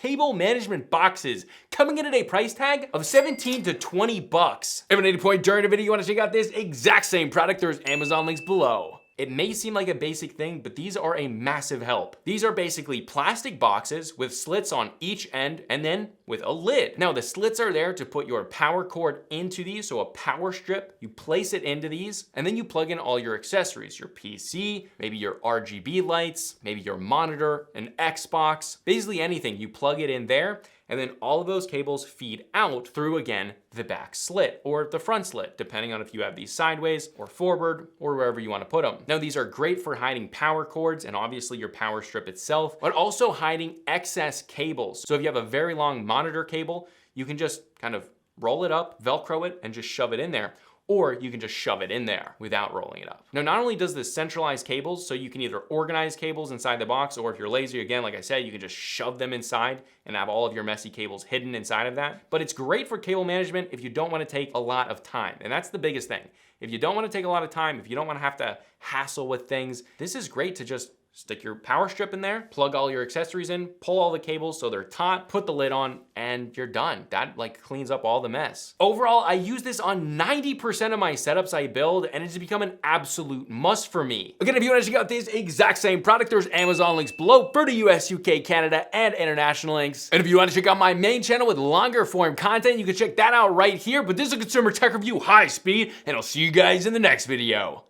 cable management boxes, coming in at a price tag of 17 to 20 bucks. If at any point during the video you wanna check out this exact same product, there's Amazon links below. It may seem like a basic thing, but these are a massive help. These are basically plastic boxes with slits on each end and then with a lid. Now the slits are there to put your power cord into these, so a power strip, you place it into these, and then you plug in all your accessories, your PC, maybe your RGB lights, maybe your monitor, an Xbox, basically anything, you plug it in there, and then all of those cables feed out through, again, the back slit or the front slit, depending on if you have these sideways or forward or wherever you want to put them. Now, these are great for hiding power cords and obviously your power strip itself, but also hiding excess cables. So if you have a very long monitor cable, you can just kind of roll it up, Velcro it, and just shove it in there. Or you can just shove it in there without rolling it up. Now, not only does this centralize cables, so you can either organize cables inside the box, or if you're lazy, again, like I said, you can just shove them inside and have all of your messy cables hidden inside of that. But it's great for cable management if you don't wanna take a lot of time. And that's the biggest thing. If you don't wanna take a lot of time, if you don't wanna have to hassle with things, this is great to just stick your power strip in there, plug all your accessories in, pull all the cables so they're taut, put the lid on, and you're done. That like cleans up all the mess. Overall, I use this on 90% of my setups I build, and it's become an absolute must for me. Again, if you want to check out this exact same product, there's Amazon links below for the US, UK, Canada, and international links. And if you want to check out my main channel with longer form content, you can check that out right here. But this is a consumer tech review high speed, and I'll see you guys in the next video.